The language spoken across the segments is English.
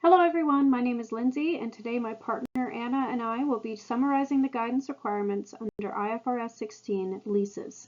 Hello everyone, my name is Lindsay and today my partner Anna and I will be summarizing the guidance requirements under IFRS 16 Leases.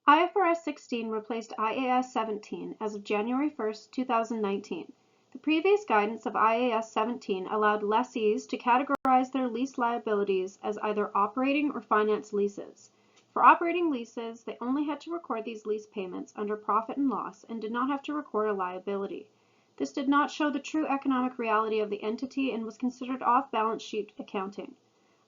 IFRS 16 replaced IAS 17 as of January 1, 2019. The previous guidance of IAS 17 allowed lessees to categorize their lease liabilities as either operating or finance leases. For operating leases, they only had to record these lease payments under profit and loss and did not have to record a liability. This did not show the true economic reality of the entity and was considered off-balance sheet accounting.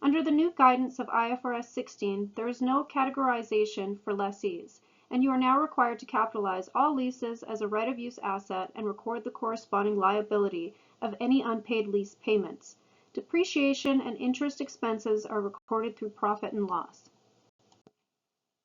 Under the new guidance of IFRS 16, there is no categorization for lessees, and you are now required to capitalize all leases as a right-of-use asset and record the corresponding liability of any unpaid lease payments. Depreciation and interest expenses are recorded through profit and loss.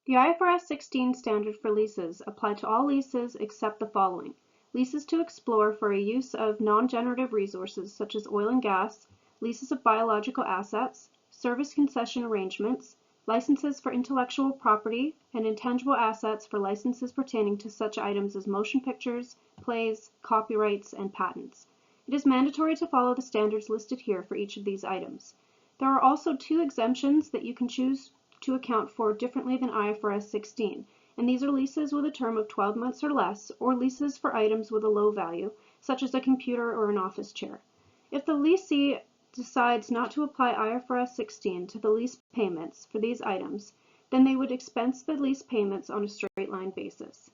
The IFRS 16 standard for leases apply to all leases except the following. Leases to explore for a use of non-generative resources such as oil and gas, leases of biological assets, service concession arrangements, licenses for intellectual property, and intangible assets for licenses pertaining to such items as motion pictures, plays, copyrights, and patents. It is mandatory to follow the standards listed here for each of these items. There are also two exemptions that you can choose to account for differently than IFRS 16. And these are leases with a term of 12 months or less, or leases for items with a low value, such as a computer or an office chair. If the lessee decides not to apply IFRS 16 to the lease payments for these items, then they would expense the lease payments on a straight line basis.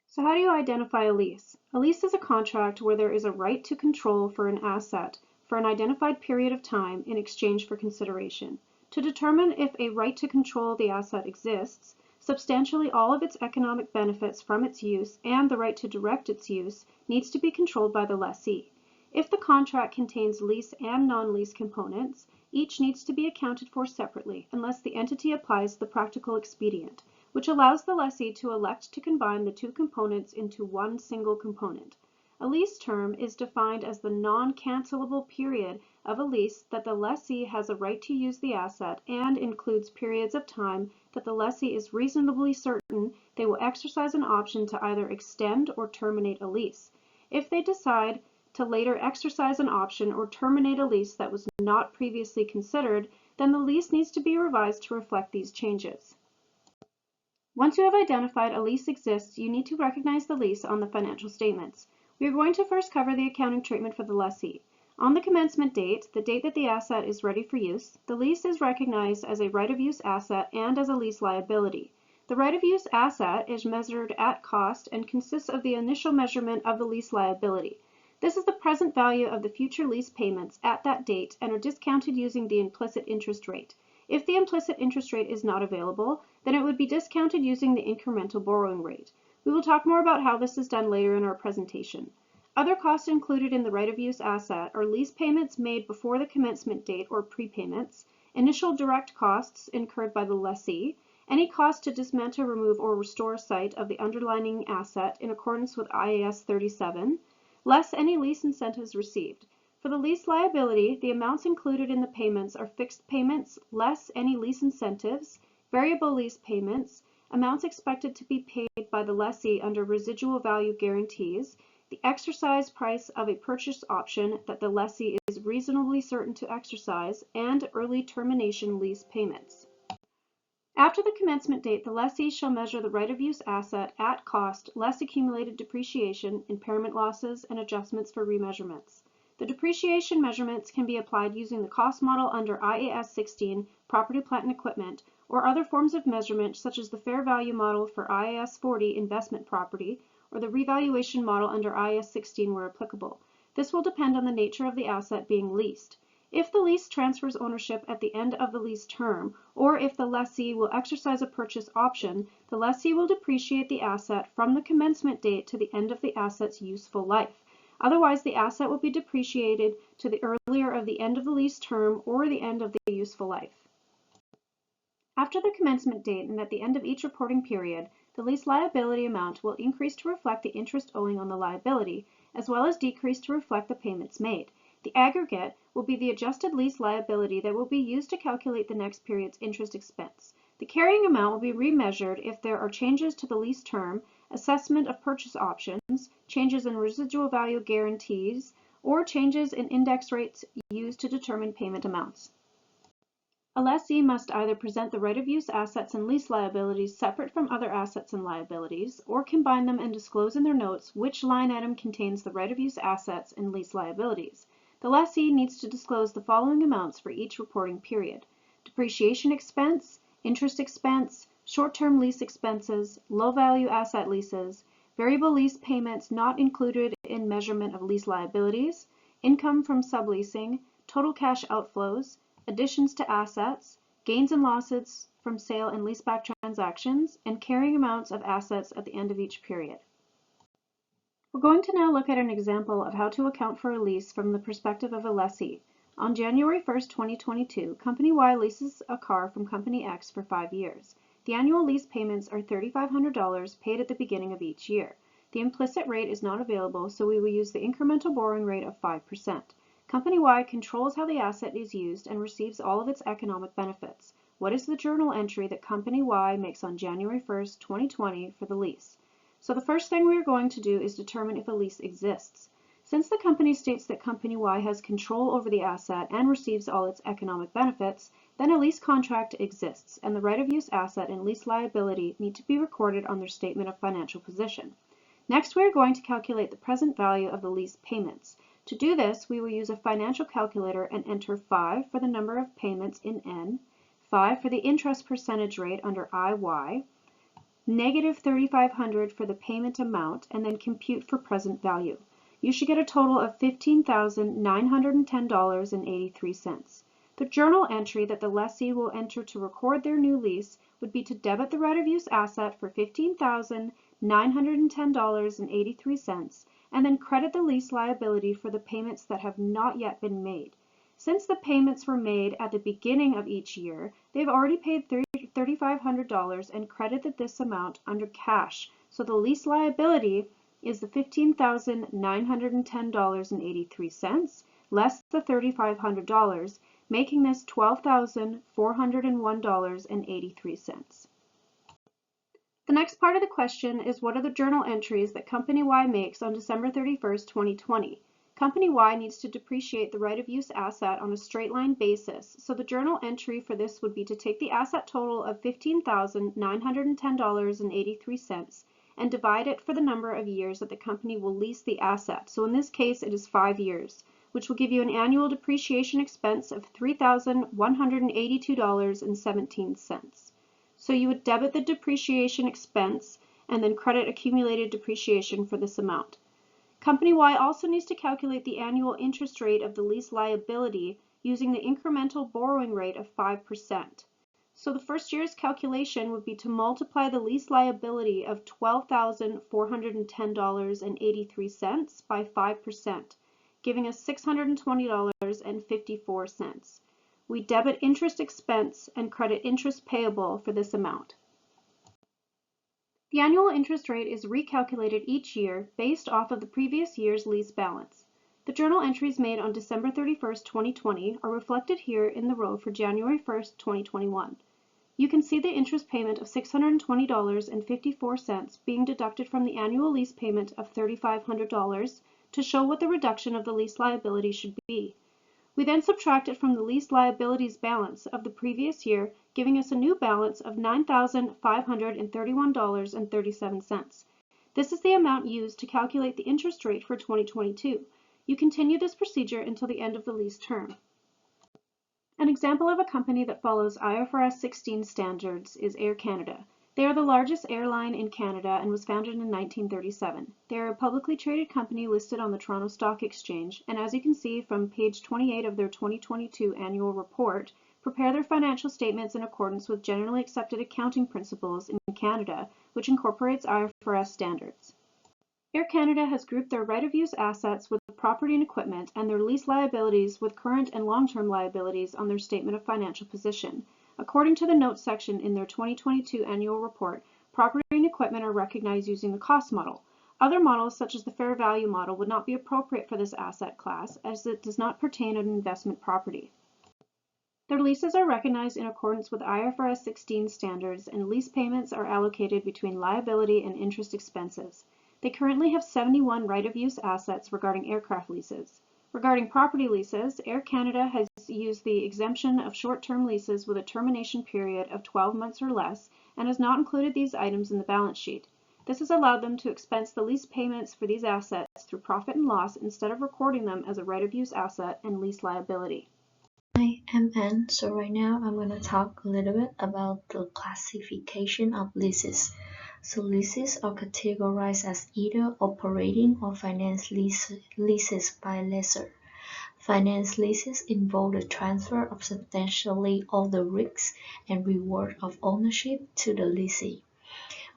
So how do you identify a lease? A lease is a contract where there is a right to control for an asset for an identified period of time in exchange for consideration. To determine if a right to control the asset exists, substantially all of its economic benefits from its use and the right to direct its use needs to be controlled by the lessee. If the contract contains lease and non-lease components, each needs to be accounted for separately unless the entity applies the practical expedient, which allows the lessee to elect to combine the two components into one single component. A lease term is defined as the non-cancelable period of a lease that the lessee has a right to use the asset and includes periods of time that the lessee is reasonably certain they will exercise an option to either extend or terminate a lease. If they decide to later exercise an option or terminate a lease that was not previously considered, then the lease needs to be revised to reflect these changes. Once you have identified a lease exists, you need to recognize the lease on the financial statements. We are going to first cover the accounting treatment for the lessee. On the commencement date, the date that the asset is ready for use, the lease is recognized as a right-of-use asset and as a lease liability. The right-of-use asset is measured at cost and consists of the initial measurement of the lease liability. This is the present value of the future lease payments at that date and are discounted using the implicit interest rate. If the implicit interest rate is not available, then it would be discounted using the incremental borrowing rate. We will talk more about how this is done later in our presentation. Other costs included in the right-of-use asset are lease payments made before the commencement date or prepayments, initial direct costs incurred by the lessee, any cost to dismantle, remove, or restore a site of the underlying asset in accordance with IAS 37, less any lease incentives received. For the lease liability, the amounts included in the payments are fixed payments, less any lease incentives, variable lease payments, amounts expected to be paid by the lessee under residual value guarantees, the exercise price of a purchase option that the lessee is reasonably certain to exercise, and early termination lease payments. After the commencement date, the lessee shall measure the right-of-use asset at cost less accumulated depreciation, impairment losses, and adjustments for remeasurements. The depreciation measurements can be applied using the cost model under IAS 16, property, plant, and equipment, or other forms of measurement such as the fair value model for IAS 40 investment property, or the revaluation model under IAS 16 where applicable. This will depend on the nature of the asset being leased. If the lease transfers ownership at the end of the lease term, or if the lessee will exercise a purchase option, the lessee will depreciate the asset from the commencement date to the end of the asset's useful life. Otherwise, the asset will be depreciated to the earlier of the end of the lease term or the end of the useful life. After the commencement date and at the end of each reporting period, the lease liability amount will increase to reflect the interest owing on the liability, as well as decrease to reflect the payments made. The aggregate will be the adjusted lease liability that will be used to calculate the next period's interest expense. The carrying amount will be remeasured if there are changes to the lease term, assessment of purchase options, changes in residual value guarantees, or changes in index rates used to determine payment amounts. A lessee must either present the right-of-use assets and lease liabilities separate from other assets and liabilities, or combine them and disclose in their notes which line item contains the right-of-use assets and lease liabilities. The lessee needs to disclose the following amounts for each reporting period: depreciation expense, interest expense, short-term lease expenses, low-value asset leases, variable lease payments not included in measurement of lease liabilities, income from subleasing, total cash outflows, additions to assets, gains and losses from sale and leaseback transactions, and carrying amounts of assets at the end of each period. We're going to now look at an example of how to account for a lease from the perspective of a lessee. On January 1st, 2022, Company Y leases a car from Company X for 5 years. The annual lease payments are $3,500 paid at the beginning of each year. The implicit rate is not available, so we will use the incremental borrowing rate of 5%. Company Y controls how the asset is used and receives all of its economic benefits. What is the journal entry that Company Y makes on January 1st, 2020 for the lease? So the first thing we are going to do is determine if a lease exists. Since the company states that Company Y has control over the asset and receives all its economic benefits, then a lease contract exists, and the right-of-use asset and lease liability need to be recorded on their statement of financial position. Next, we are going to calculate the present value of the lease payments. To do this, we will use a financial calculator and enter 5 for the number of payments in N, 5 for the interest percentage rate under IY, negative $3,500 for the payment amount, and then compute for present value. You should get a total of $15,910.83. The journal entry that the lessee will enter to record their new lease would be to debit the right-of-use asset for $15,910.83 and then credit the lease liability for the payments that have not yet been made. Since the payments were made at the beginning of each year, they've already paid $3,500 and credited this amount under cash, so the lease liability is the $15,910.83 less the $3,500, making this $12,401.83. The next part of the question is, what are the journal entries that Company Y makes on December 31st, 2020? Company Y needs to depreciate the right-of-use asset on a straight-line basis, so the journal entry for this would be to take the asset total of $15,910.83 and divide it for the number of years that the company will lease the asset. So in this case, it is 5 years, which will give you an annual depreciation expense of $3,182.17. So you would debit the depreciation expense and then credit accumulated depreciation for this amount. Company Y also needs to calculate the annual interest rate of the lease liability using the incremental borrowing rate of 5%. So the first year's calculation would be to multiply the lease liability of $12,410.83 by 5%, giving us $620.54. We debit interest expense and credit interest payable for this amount. The annual interest rate is recalculated each year based off of the previous year's lease balance. The journal entries made on December 31st, 2020 are reflected here in the row for January 1st, 2021. You can see the interest payment of $620.54 being deducted from the annual lease payment of $3,500 to show what the reduction of the lease liability should be. We then subtract it from the lease liabilities balance of the previous year, giving us a new balance of $9,531.37. This is the amount used to calculate the interest rate for 2022. You continue this procedure until the end of the lease term. An example of a company that follows IFRS 16 standards is Air Canada. They are the largest airline in Canada and was founded in 1937. They are a publicly traded company listed on the Toronto Stock Exchange, and as you can see from page 28 of their 2022 annual report, prepare their financial statements in accordance with generally accepted accounting principles in Canada, which incorporates IFRS standards. Air Canada has grouped their right-of-use assets with property and equipment and their lease liabilities with current and long-term liabilities on their statement of financial position. According to the notes section in their 2022 annual report, property and equipment are recognized using the cost model. Other models, such as the fair value model, would not be appropriate for this asset class as it does not pertain to investment property. Their leases are recognized in accordance with IFRS 16 standards, and lease payments are allocated between liability and interest expenses. They currently have 71 right-of-use assets regarding aircraft leases. Regarding property leases, Air Canada has used the exemption of short-term leases with a termination period of 12 months or less and has not included these items in the balance sheet. This has allowed them to expense the lease payments for these assets through profit and loss instead of recording them as a right-of-use asset and lease liability. Hi, I'm Anne. So right now I'm going to talk a little bit about the classification of leases. So leases are categorized as either operating or finance leases by lessor. Finance leases involve the transfer of substantially all the risks and reward of ownership to the lessee.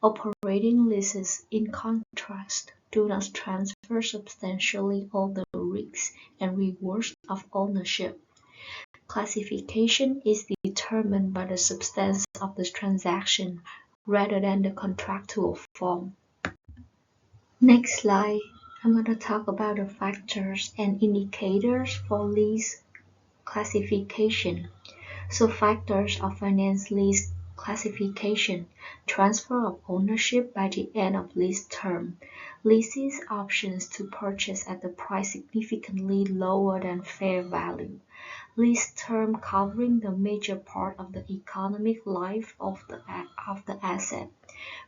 Operating leases, in contrast, do not transfer substantially all the risks and rewards of ownership. Classification is determined by the substance of the transaction rather than the contractual form. Next slide, I'm going to talk about the factors and indicators for lease classification. So factors of finance lease classification: transfer of ownership by the end of lease term, lessee's options to purchase at a price significantly lower than fair value, lease term covering the major part of the economic life of the asset,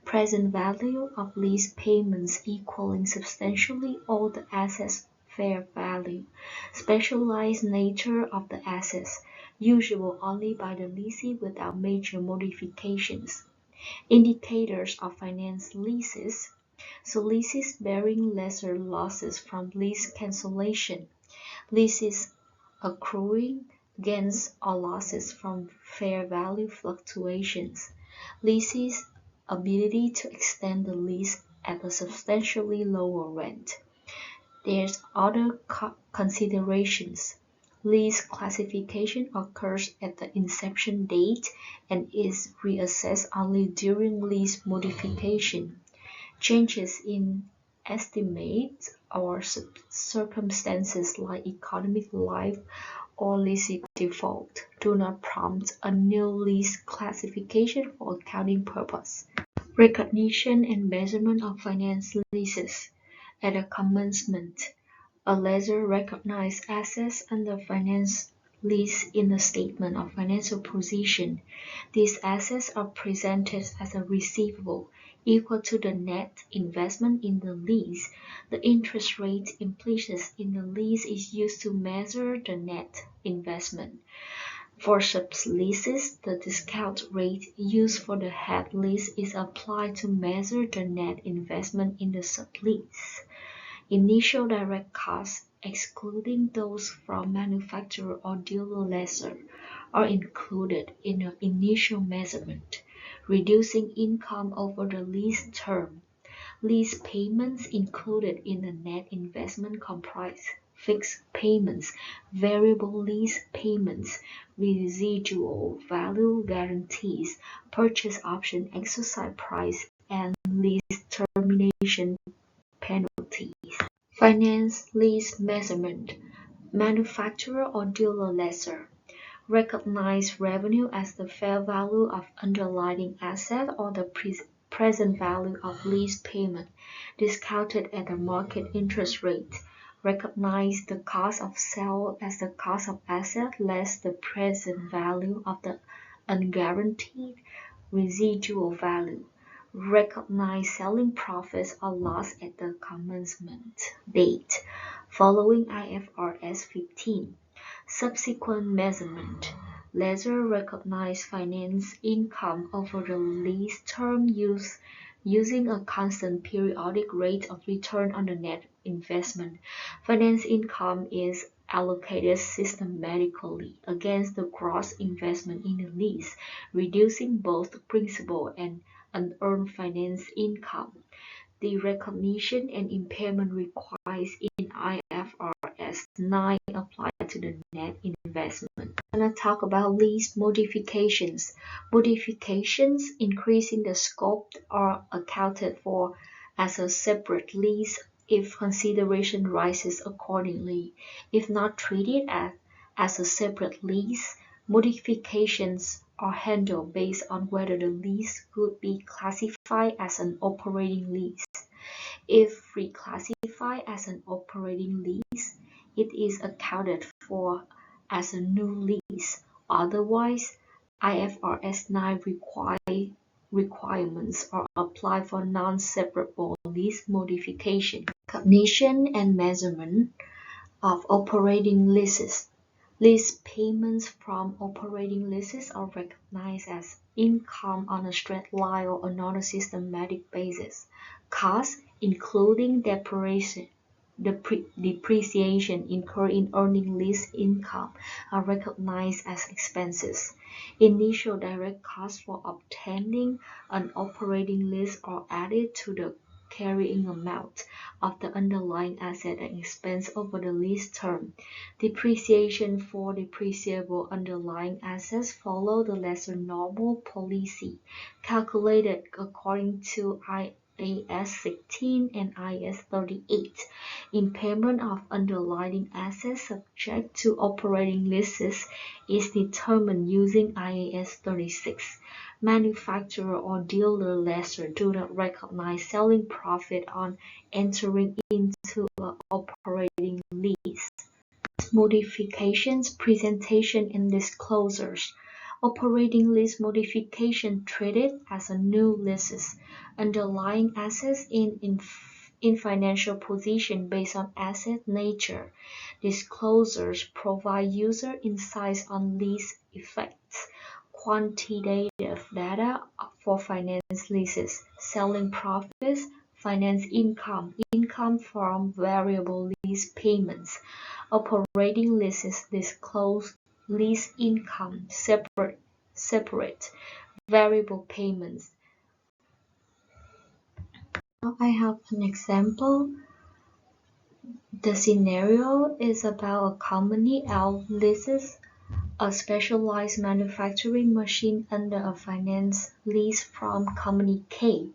present value of lease payments equaling substantially all the asset's fair value, specialized nature of the assets, usable only by the lessee without major modifications. Indicators of finance leases. So leases bearing lesser losses from lease cancellation, leases accruing gains or losses from fair value fluctuations, lessee's ability to extend the lease at a substantially lower rent. There's other considerations. Lease classification occurs at the inception date and is reassessed only during lease modification. Changes in estimates or circumstances like economic life or lease default do not prompt a new lease classification for accounting purpose. Recognition and measurement of finance leases. At the commencement, a lessor recognizes assets under finance lease in the statement of financial position. These assets are presented as a receivable equal to the net investment in the lease. The interest rate implicit in the lease is used to measure the net investment. For subleases, the discount rate used for the head lease is applied to measure the net investment in the sublease. Initial direct costs, excluding those from manufacturer or dealer lessor, are included in the initial measurement, reducing income over the lease term. Lease payments included in the net investment comprise fixed payments, variable lease payments, residual value guarantees, purchase option exercise price, and lease termination penalties. Finance lease measurement. Manufacturer or dealer lessor recognize revenue as the fair value of underlying asset or the present value of lease payment, discounted at the market interest rate. Recognize the cost of sale as the cost of asset less the present value of the unguaranteed residual value. Recognize selling profits or loss at the commencement date, following IFRS 15. Subsequent measurement. Lessor recognize finance income over the lease term using a constant periodic rate of return on the net investment. Finance income is allocated systematically against the gross investment in the lease, reducing both principal and unearned finance income. The recognition and impairment requires in IFRS 9 apply to the net investment. I'm going to talk about lease modifications. Modifications increasing the scope are accounted for as a separate lease if consideration rises accordingly. If not treated as a separate lease, Modifications are handled based on whether the lease could be classified as an operating lease. If reclassified as an operating lease, it is accounted for as a new lease. Otherwise, IFRS 9 requirements are applied for non-separable lease modification. Recognition and measurement of operating leases. Lease payments from operating leases are recognized as income on a straight line or another systematic basis. Costs, including depreciation incurred in earning lease income, are recognized as expenses. Initial direct costs for obtaining an operating lease are added to the carrying amount of the underlying asset and expense over the lease term. Depreciation for depreciable underlying assets follow the lesser normal policy, calculated according to IAS 16 and IAS 38. Impairment of underlying assets subject to operating leases is determined using IAS 36. Manufacturer or dealer lessor do not recognize selling profit on entering into an operating lease. Modifications, presentation and disclosures. Operating lease modification treated as a new leases. Underlying assets in financial position based on asset nature. Disclosures provide user insights on lease effects. Quantitative data for finance leases, selling profits, finance income, income from variable lease payments. Operating leases disclose lease income separate variable payments. Now I have an example. The scenario is about a company L leases a specialized manufacturing machine under a finance lease from company K.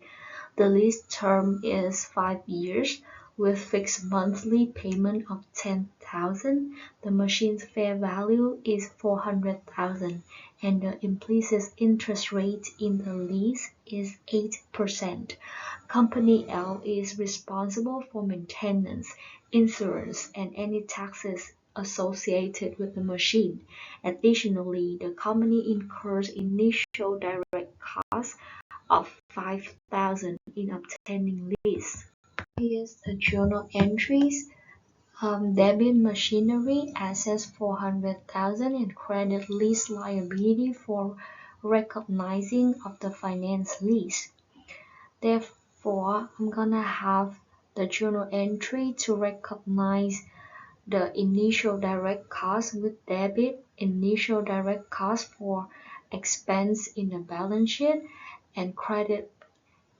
The lease term is 5 years with fixed monthly payment of $10,000. The machine's fair value is $400,000 and the implicit interest rate in the lease is 8%. Company L is responsible for maintenance, insurance, and any taxes associated with the machine. Additionally, the company incurs initial direct costs of $5,000 in obtaining lease. Here's the journal entries. Debit machinery assets $400,000 and credit lease liability for recognizing of the finance lease. Therefore, I'm gonna have the journal entry to recognize the initial direct cost with debit, initial direct cost for expense in the balance sheet, and credit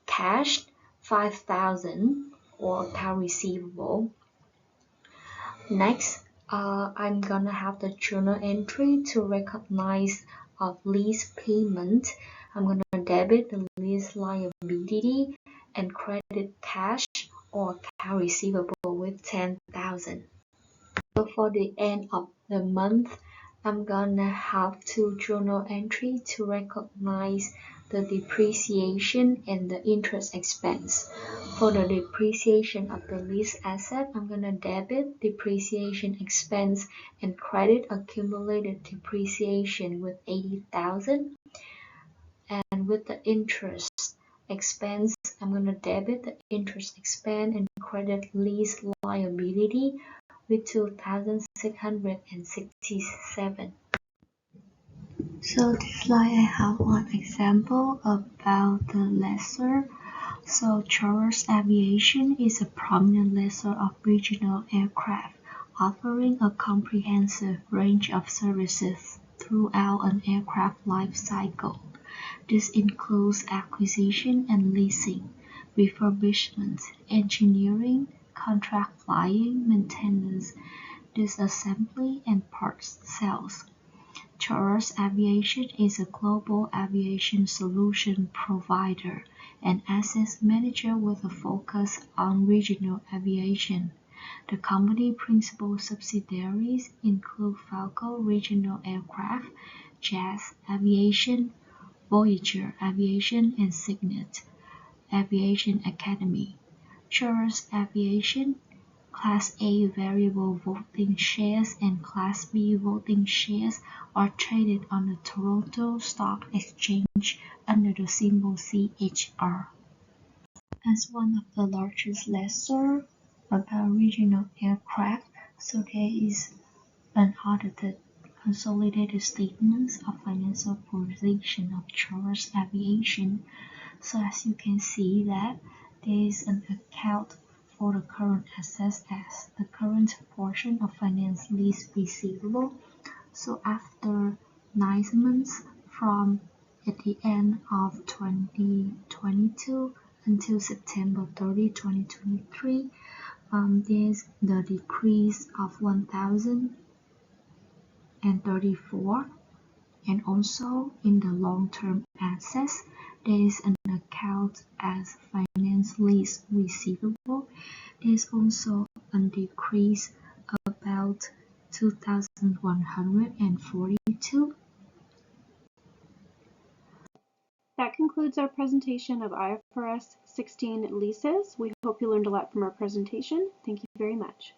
cash $5,000 or account receivable. Next, I'm gonna have the journal entry to recognize of lease payment. I'm gonna debit the lease liability and credit cash or account receivable with $10,000. So for the end of the month, I'm gonna have two journal entry to recognize the depreciation and the interest expense. For the depreciation of the lease asset, I'm gonna debit depreciation expense and credit accumulated depreciation with $80,000. And with the interest expense, I'm gonna debit the interest expense and credit lease liability with $2,667. So this slide I have one example about the lessor. So Charles Aviation is a prominent lessor of regional aircraft, offering a comprehensive range of services throughout an aircraft life cycle. This includes acquisition and leasing, refurbishment, engineering, contract flying, maintenance, disassembly, and parts sales. Charles Aviation is a global aviation solution provider and asset manager with a focus on regional aviation. The company principal subsidiaries include Falco Regional Aircraft, Jazz Aviation, Voyager Aviation, and Signet Aviation Academy. Charles Aviation, Class A variable voting shares and Class B voting shares are traded on the Toronto Stock Exchange under the symbol CHR. As one of the largest lessors about regional aircraft, so there is unaudited consolidated statements of financial position of Charles Aviation. So as you can see that there is an account for the current assets as the current portion of finance lease receivable. So after 9 months from at the end of 2022 until September 30, 2023, there's the decrease of 1,034, and also in the long-term assets there is an account as finance lease receivable. There's also a decrease about 2,142. That concludes our presentation of IFRS 16 leases. We hope you learned a lot from our presentation. Thank you very much.